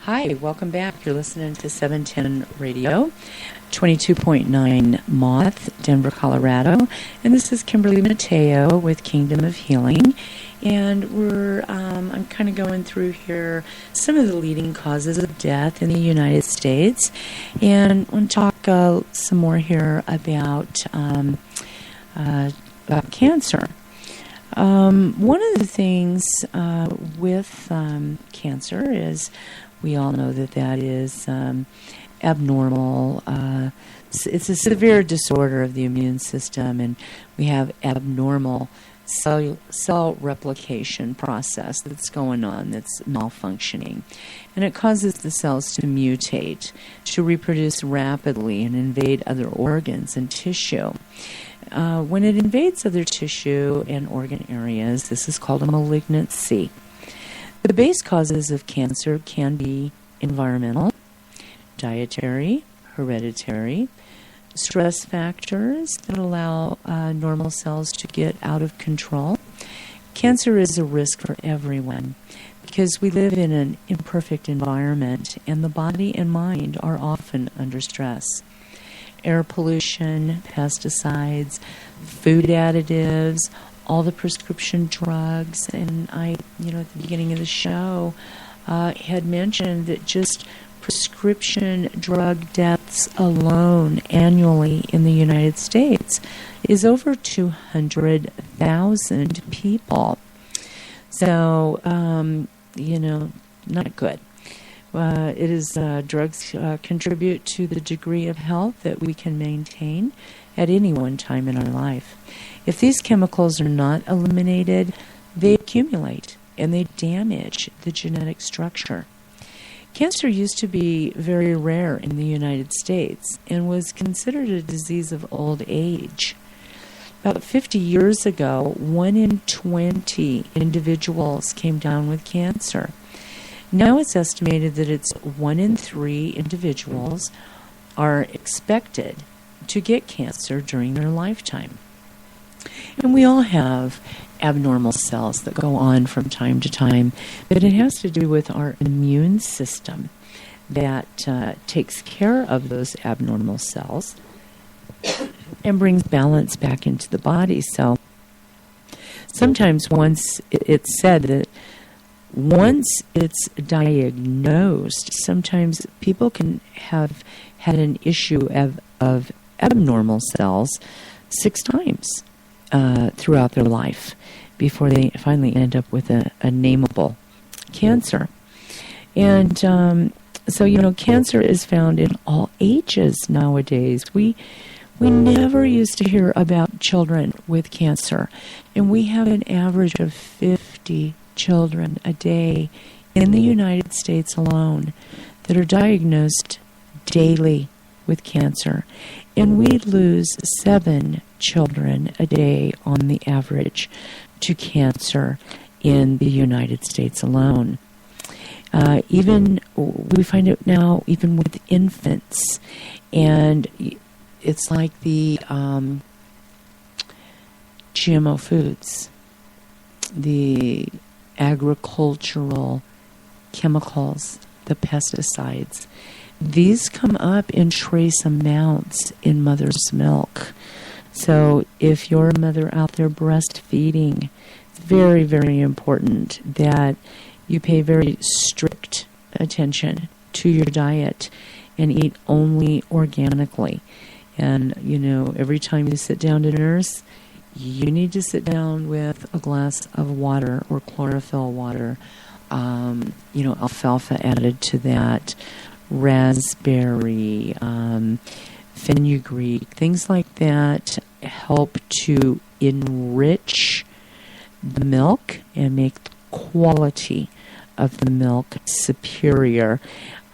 Hi, welcome back. You're listening to 710 Radio, 22.9 Moth, Denver, Colorado. And this is Kimberly Matteo with Kingdom of Healing. And I'm kind of going through here some of the leading causes of death in the United States. And I want to talk some more here about cancer. One of the things with cancer is we all know that is abnormal. It's a severe disorder of the immune system, and we have abnormal cell replication process that's going on that's malfunctioning. And it causes the cells to mutate, to reproduce rapidly and invade other organs and tissue. When it invades other tissue and organ areas, this is called a malignancy. The base causes of cancer can be environmental, dietary, hereditary, stress factors that allow normal cells to get out of control. Cancer is a risk for everyone because we live in an imperfect environment and the body and mind are often under stress. Air pollution, pesticides, food additives, all the prescription drugs, and at the beginning of the show, had mentioned that just prescription drug deaths alone annually in the United States is over 200,000 people. So, not good. It is drugs contribute to the degree of health that we can maintain at any one time in our life. If these chemicals are not eliminated, they accumulate and they damage the genetic structure. Cancer used to be very rare in the United States and was considered a disease of old age. About 50 years ago, 1 in 20 individuals came down with cancer. Now it's estimated that it's 1 in 3 individuals are expected to get cancer during their lifetime. And we all have abnormal cells that go on from time to time, but it has to do with our immune system that takes care of those abnormal cells and brings balance back into the body. So sometimes once it's said that once it's diagnosed, sometimes people can have had an issue of abnormal cells 6 times throughout their life before they finally end up with a nameable cancer. And so, cancer is found in all ages nowadays. We never used to hear about children with cancer, and we have an average of 50 children a day in the United States alone that are diagnosed daily with cancer, and we lose 7 children a day on the average to cancer in the United States alone. Even we find it now even with infants, and it's like the GMO foods, the agricultural chemicals, the pesticides. These come up in trace amounts in mother's milk. So if you're a mother out there breastfeeding, it's very, very important that you pay very strict attention to your diet and eat only organically. And, every time you sit down to nurse, you need to sit down with a glass of water or chlorophyll water, alfalfa added to that, raspberry, fenugreek, things like that help to enrich the milk and make the quality of the milk superior,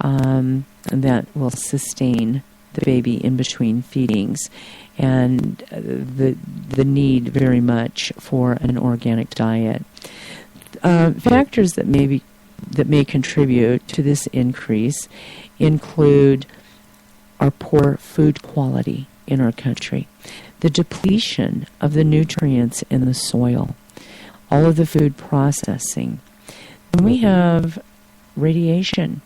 and that will sustain the baby in between feedings, and the need very much for an organic diet. Factors that may contribute to this increase include our poor food quality in our country, the depletion of the nutrients in the soil, all of the food processing. And we have radiation,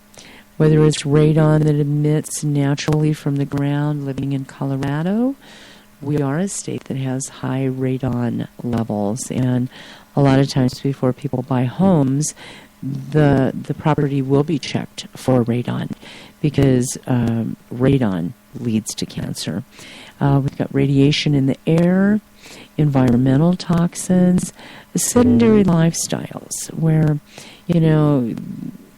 whether it's radon that emits naturally from the ground. Living in Colorado, we are a state that has high radon levels, and a lot of times before people buy homes, the property will be checked for radon, because radon leads to cancer. We've got radiation in the air, environmental toxins, sedentary lifestyles where,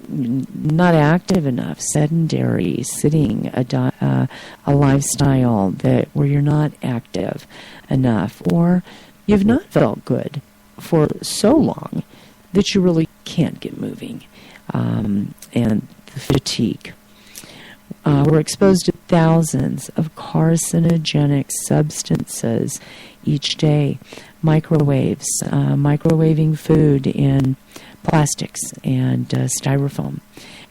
not active enough, sedentary, sitting, a lifestyle where you're not active enough, or you've not felt good for so long that you really can't get moving, and the fatigue. We're exposed to thousands of carcinogenic substances each day. Microwaves, microwaving food in plastics and styrofoam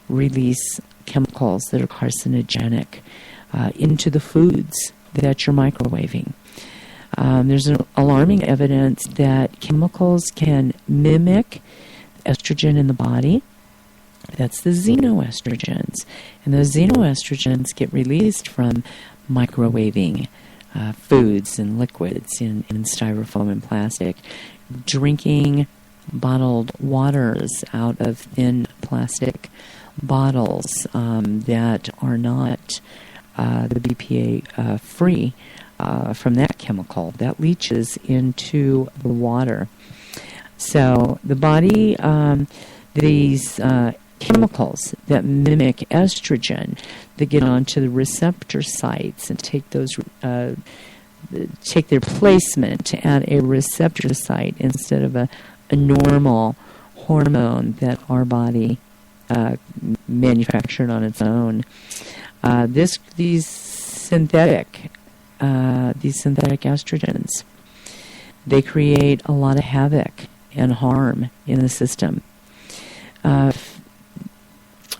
release chemicals that are carcinogenic into the foods that you're microwaving. There's alarming evidence that chemicals can mimic estrogen in the body. That's the xenoestrogens. And those xenoestrogens get released from microwaving foods and liquids in styrofoam and plastic, drinking bottled waters out of thin plastic bottles that are not the BPA free from that chemical that leaches into the water. So the body, these chemicals that mimic estrogen, that get onto the receptor sites and take their placement at a receptor site instead of a normal hormone that our body manufactured on its own. These synthetic estrogens, they create a lot of havoc and harm in the system.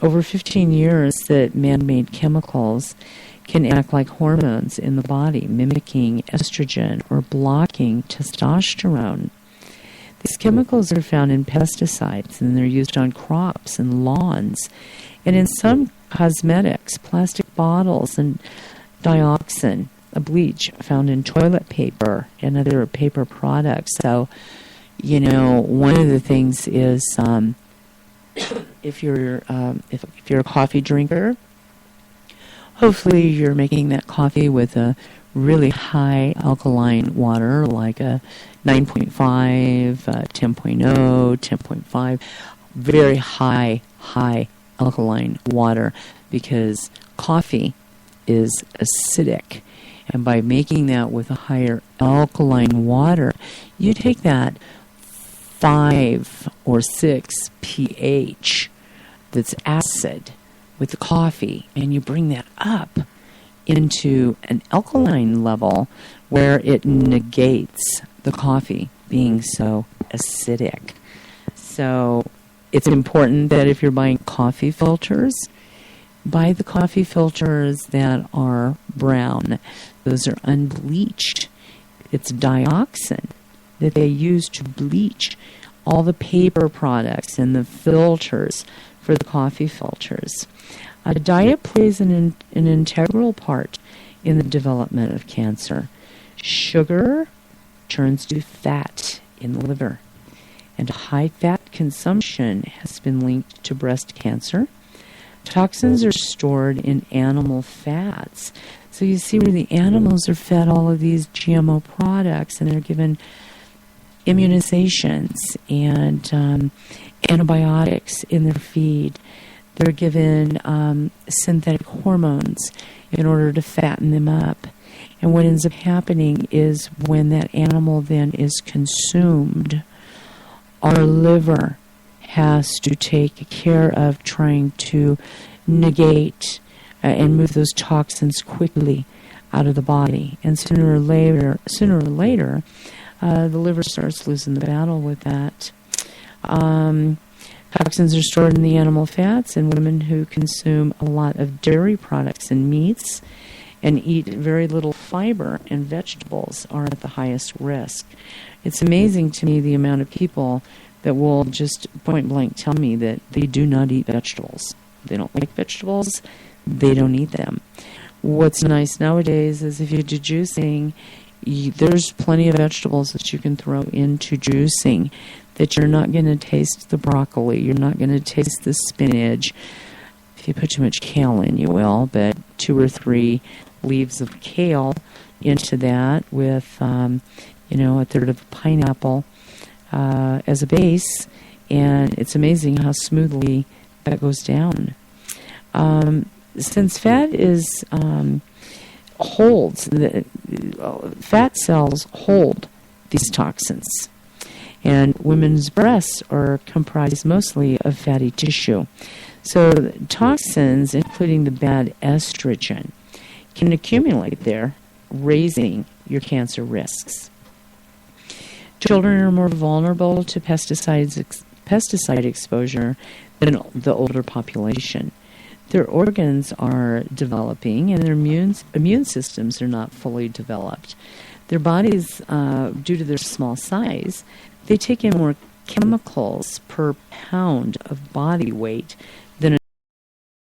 Over 15 years that man-made chemicals can act like hormones in the body, mimicking estrogen or blocking testosterone. These chemicals are found in pesticides, and they're used on crops and lawns, and in some cosmetics, plastic bottles, and dioxin, a bleach found in toilet paper and other paper products. So, one of the things is if you're a coffee drinker, hopefully you're making that coffee with a really high alkaline water, like a 9.5, 10.0, 10.5, very high alkaline water, because coffee is acidic. And by making that with a higher alkaline water, you take that 5 or 6 pH that's acid with the coffee, and you bring that up into an alkaline level where it negates the coffee being so acidic. So it's important that if you're buying coffee filters, buy the coffee filters that are brown. Those are unbleached. It's dioxin that they use to bleach all the paper products and the filters for the coffee filters. Diet plays an integral part in the development of cancer. Sugar turns to fat in the liver, and high fat consumption has been linked to breast cancer. Toxins are stored in animal fats. So you see where the animals are fed all of these GMO products, and they're given immunizations and antibiotics in their feed. They're given synthetic hormones in order to fatten them up. And what ends up happening is when that animal then is consumed, our liver has to take care of trying to negate and move those toxins quickly out of the body. And sooner or later, the liver starts losing the battle with that. Toxins are stored in the animal fats, and women who consume a lot of dairy products and meats and eat very little fiber and vegetables are at the highest risk. It's amazing to me the amount of people that will just point blank tell me that they do not eat vegetables. They don't like vegetables. They don't eat them. What's nice nowadays is if you do juicing, there's plenty of vegetables that you can throw into juicing that you're not going to taste the broccoli. You're not going to taste the spinach. If you put too much kale in, you will, but 2 or 3 leaves of kale into that with, a third of a pineapple as a base, and it's amazing how smoothly that goes down. Since fat fat cells hold these toxins, and women's breasts are comprised mostly of fatty tissue. So toxins, including the bad estrogen, can accumulate there, raising your cancer risks. Children are more vulnerable to pesticide exposure than the older population. Their organs are developing, and their immune systems are not fully developed. Their bodies, due to their small size, they take in more chemicals per pound of body weight